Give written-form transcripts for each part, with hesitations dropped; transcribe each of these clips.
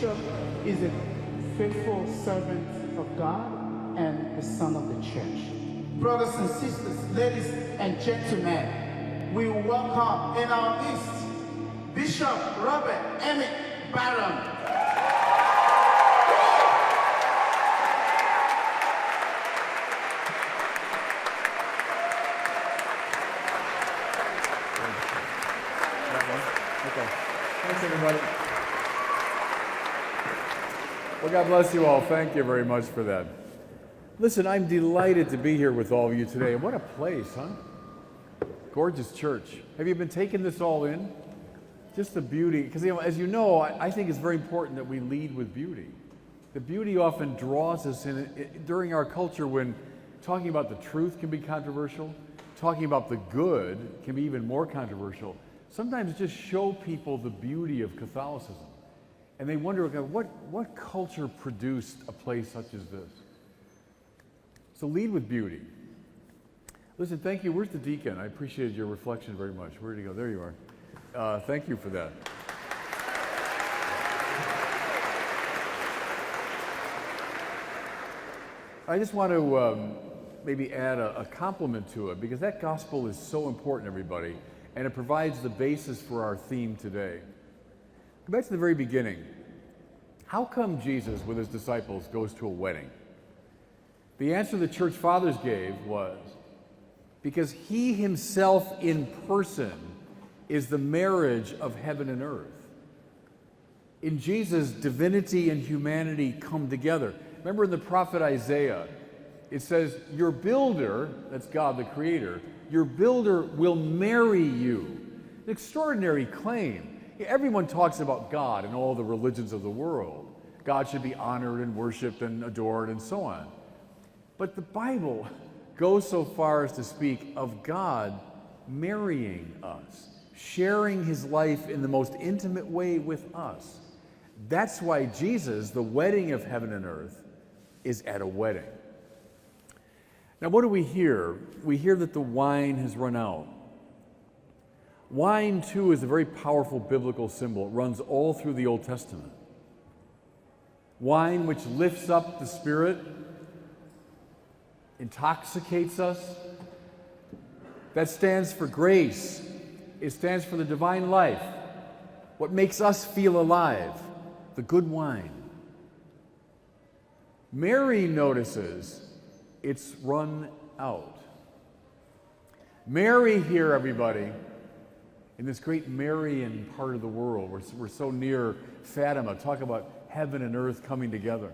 bishop is a faithful servant of God and the son of the church. Brothers and sisters, ladies and gentlemen, we welcome in our midst Bishop Robert Emmett Barron. Okay. Thanks, everybody. Well, God bless you all. Thank you very much for that. Listen, I'm delighted to be here with all of you today. What a place, huh? Gorgeous church. Have you been taking this all in? Just the beauty. Because, as you know, I think it's very important that we lead with beauty. The beauty often draws us in during our culture when talking about the truth can be controversial, talking about the good can be even more controversial. Sometimes just show people the beauty of Catholicism. And they wonder, okay, what culture produced a place such as this? So lead with beauty. Listen, thank you. Where's the deacon? I appreciated your reflection very much. Where'd he go? There you are. Thank you for that. I just want to maybe add a compliment to it, because that gospel is so important, everybody, and it provides the basis for our theme today. Go back to the very beginning. How come Jesus, with his disciples, goes to a wedding? The answer the church fathers gave was because he himself in person is the marriage of heaven and earth. In Jesus, divinity and humanity come together. Remember in the prophet Isaiah, it says, your builder, that's God the creator, your builder will marry you. An extraordinary claim. Everyone talks about God in all the religions of the world. God should be honored and worshiped and adored and so on. But the Bible goes so far as to speak of God marrying us, sharing his life in the most intimate way with us. That's why Jesus, the wedding of heaven and earth, is at a wedding. Now, what do we hear? We hear that the wine has run out. Wine, too, is a very powerful biblical symbol. It runs all through the Old Testament. Wine, which lifts up the spirit, intoxicates us. That stands for grace. It stands for the divine life. What makes us feel alive, the good wine. Mary notices it's run out. Mary here, everybody, in this great Marian part of the world, we're so near Fatima, talk about heaven and earth coming together.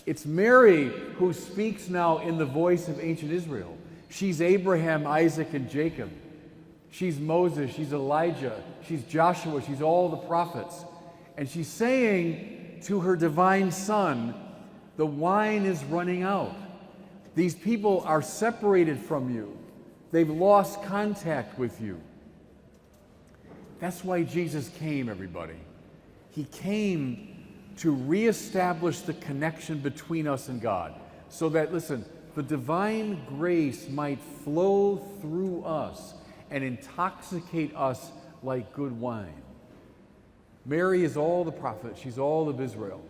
It's Mary who speaks now in the voice of ancient Israel. She's Abraham, Isaac, and Jacob. She's Moses, she's Elijah, she's Joshua, she's all the prophets. And she's saying to her divine son, the wine is running out. These people are separated from you. They've lost contact with you. That's why Jesus came, everybody. He came to reestablish the connection between us and God, so that, listen, the divine grace might flow through us and intoxicate us like good wine. Mary is all the prophets. She's all of Israel.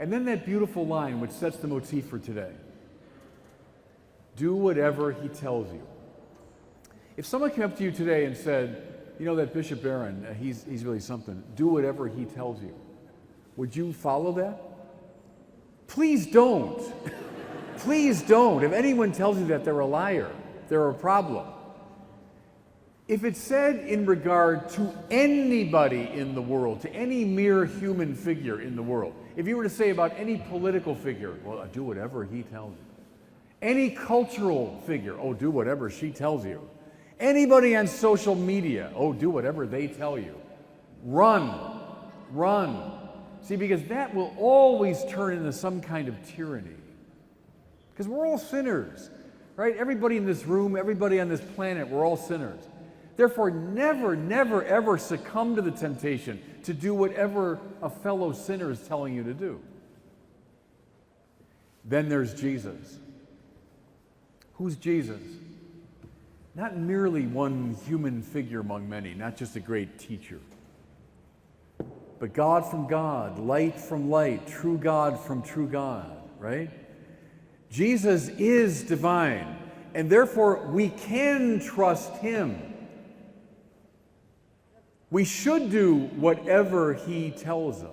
And then that beautiful line which sets the motif for today. Do whatever he tells you. If someone came up to you today and said, you know, that Bishop Barron, he's really something. Do whatever he tells you. Would you follow that? Please don't. Please don't. If anyone tells you that, they're a liar. They're a problem. If it's said in regard to anybody in the world, to any mere human figure in the world, if you were to say about any political figure, well, do whatever he tells you. Any cultural figure, oh, do whatever she tells you. Anybody on social media, oh, do whatever they tell you. Run. See, because that will always turn into some kind of tyranny. Because we're all sinners, right? Everybody in this room, everybody on this planet, we're all sinners. Therefore, never, ever succumb to the temptation to do whatever a fellow sinner is telling you to do. Then there's Jesus. Who's Jesus? Not merely one human figure among many, not just a great teacher. but God from God, light from light, true God from true God, right? Jesus is divine, and therefore we can trust him. We should do whatever he tells us.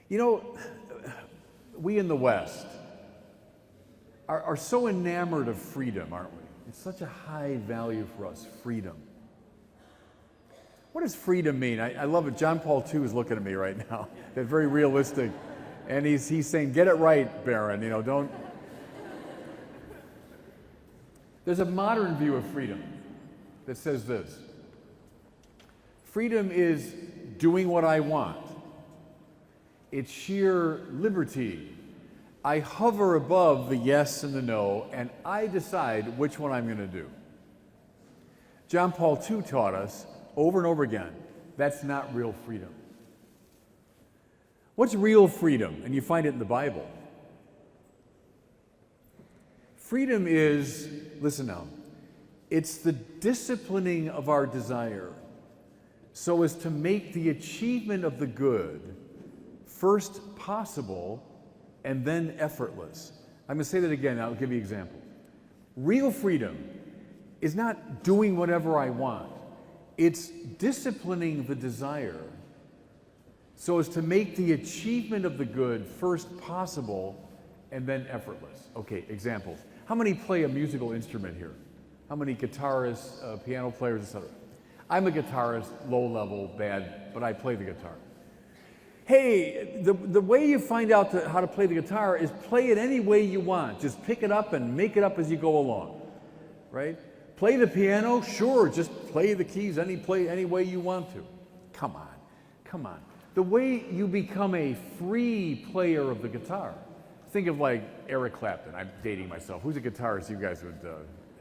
You know, we in the West are so enamored of freedom, aren't we? It's such a high value for us, freedom. What does freedom mean? I love it. John Paul II is looking at me right now. They're very realistic. And he's saying, get it right, Baron, don't. There's a modern view of freedom that says this. Freedom is doing what I want. It's sheer liberty. I hover above the yes and the no, and I decide which one I'm going to do. John Paul II taught us over and over again, that's not real freedom. What's real freedom? And you find it in the Bible. Freedom is, listen now, it's the disciplining of our desire so as to make the achievement of the good first possible and then effortless. I'm going to say that again, I'll give you examples. Real freedom is not doing whatever I want. It's disciplining the desire so as to make the achievement of the good first possible and then effortless. Okay, examples. How many play a musical instrument here? How many guitarists, piano players, etc.? I'm a guitarist, low level, bad, but I play the guitar. Hey, the way you find out how to play the guitar is play it any way you want. Just pick it up and make it up as you go along, right? Play the piano, sure, just play the keys any way you want to. Come on. The way you become a free player of the guitar. Think of like Eric Clapton. I'm dating myself. Who's a guitarist you guys would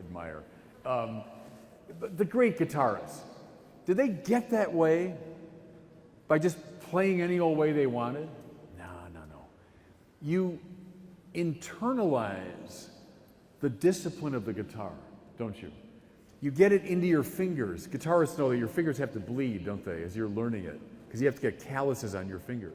admire? But the great guitarists. Did they get that way by just playing any old way they wanted? No. You internalize the discipline of the guitar, don't you? You get it into your fingers. Guitarists know that your fingers have to bleed, don't they, as you're learning it, because you have to get calluses on your fingers.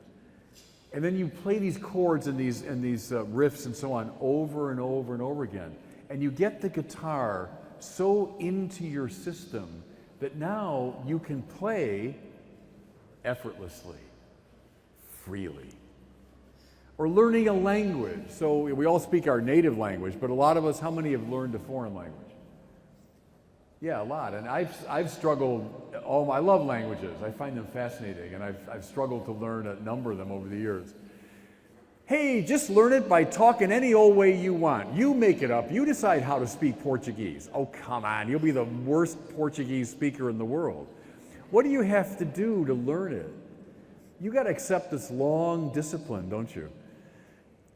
And then you play these chords and these riffs and so on over and over and over again. And you get the guitar so into your system that now you can play effortlessly, freely. Or learning a language. So we all speak our native language, but a lot of us, how many have learned a foreign language? Yeah, a lot. And I've struggled, I love languages. I find them fascinating, and I've struggled to learn a number of them over the years. Hey, just learn it by talking any old way you want. You make it up. You decide how to speak Portuguese. Oh, come on. You'll be the worst Portuguese speaker in the world. What do you have to do to learn it? You got to accept this long discipline, don't you?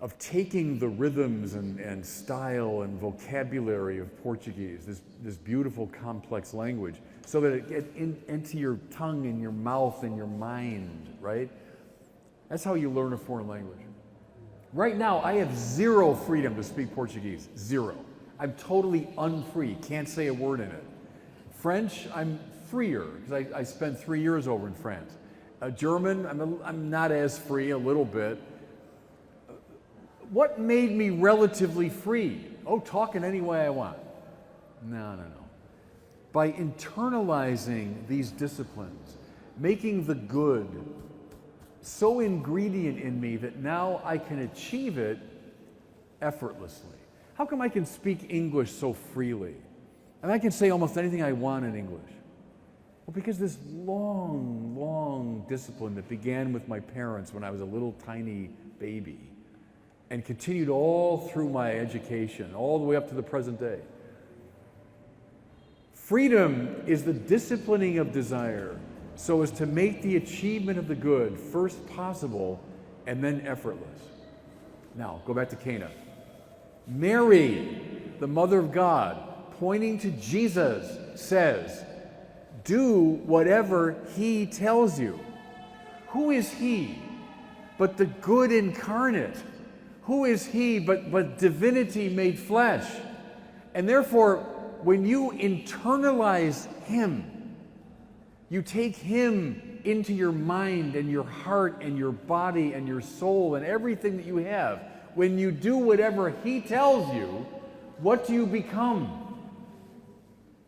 Of taking the rhythms and style and vocabulary of Portuguese, this beautiful, complex language, so that it gets into your tongue and your mouth and your mind, right? That's how you learn a foreign language. Right now, I have zero freedom to speak Portuguese. Zero. I'm totally unfree. Can't say a word in it. French, I'm freer because I spent 3 years over in France. German, I'm not as free, a little bit. What made me relatively free? Oh, talking any way I want. No. By internalizing these disciplines, making the good so ingredient in me that now I can achieve it effortlessly. How come I can speak English so freely? And I can say almost anything I want in English. Well, because this long discipline that began with my parents when I was a little tiny baby and continued all through my education, all the way up to the present day. Freedom is the disciplining of desire so as to make the achievement of the good first possible and then effortless. Now, go back to Cana. Mary, the mother of God, pointing to Jesus, says, do whatever he tells you. Who is he but the good incarnate? Who is he but divinity made flesh? And therefore, when you internalize him, you take him into your mind and your heart and your body and your soul and everything that you have. When you do whatever he tells you, what do you become?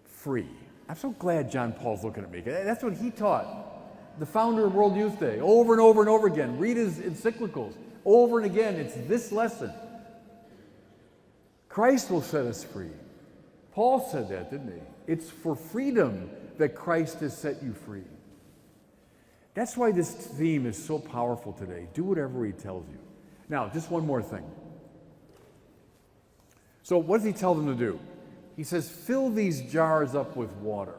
Free. I'm so glad John Paul's looking at me. That's what he taught. The founder of World Youth Day, over and over and over again. Read his encyclicals. Over and again, it's this lesson. Christ will set us free. Paul said that, didn't he? It's for freedom that Christ has set you free. That's why this theme is so powerful today. Do whatever he tells you. Now, just one more thing. So what does he tell them to do? He says, fill these jars up with water.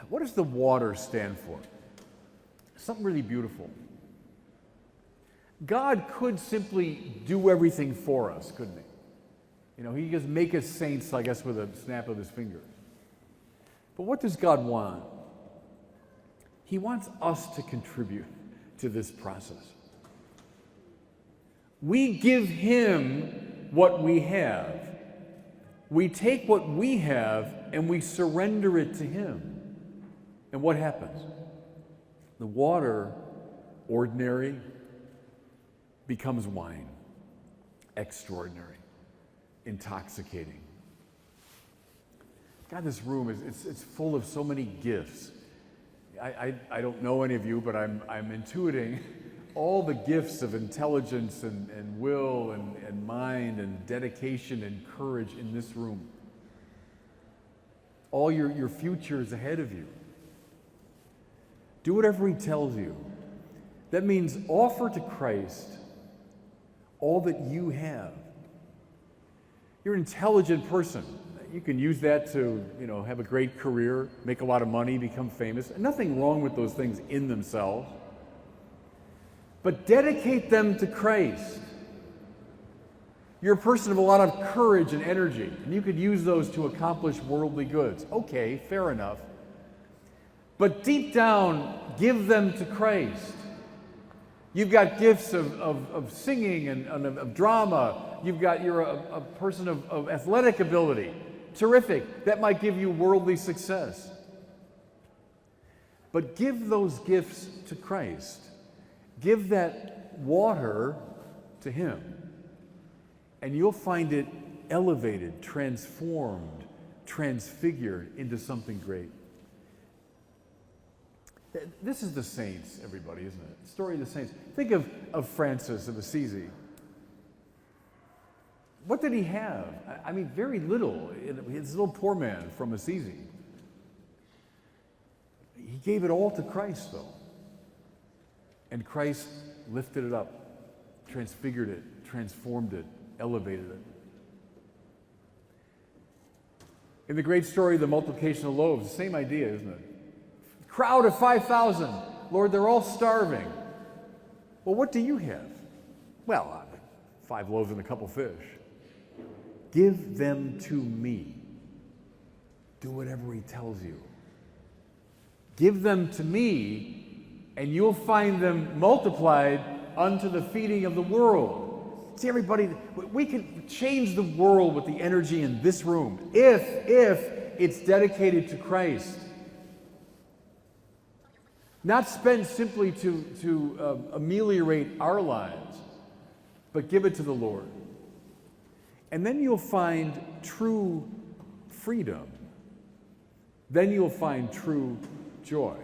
What does the water stand for? Something really beautiful. God could simply do everything for us, couldn't he? You know, he could just make us saints, I guess, with a snap of his fingers. But what does God want? He wants us to contribute to this process. We give him what we have. We take what we have and we surrender it to him. And what happens? The water, ordinary, becomes wine, extraordinary, intoxicating. God, this room it's full of so many gifts. I don't know any of you, but I'm intuiting all the gifts of intelligence and will and mind and dedication and courage in this room. All your future is ahead of you. Do whatever he tells you. That means offer to Christ all that you have. You're an intelligent person. You can use that to, have a great career, make a lot of money, become famous. Nothing wrong with those things in themselves. But dedicate them to Christ. You're a person of a lot of courage and energy, and you could use those to accomplish worldly goods. Okay, fair enough. But deep down, give them to Christ. You've got gifts of singing and of drama. You're a person of athletic ability. Terrific. That might give you worldly success. But give those gifts to Christ. Give that water to him. And you'll find it elevated, transformed, transfigured into something great. This is the saints, everybody, isn't it? The story of the saints. Think of Francis of Assisi. What did he have? I mean, very little. He's a little poor man from Assisi. He gave it all to Christ, though. And Christ lifted it up, transfigured it, transformed it, elevated it. In the great story of the multiplication of loaves, the same idea, isn't it? Crowd of 5,000. Lord, they're all starving. Well, what do you have? Well, 5 loaves and a couple fish. Give them to me. Do whatever he tells you. Give them to me, and you'll find them multiplied unto the feeding of the world. See, everybody, we can change the world with the energy in this room if it's dedicated to Christ. Not spent simply to ameliorate our lives, but give it to the Lord. And then you'll find true freedom. Then you'll find true joy.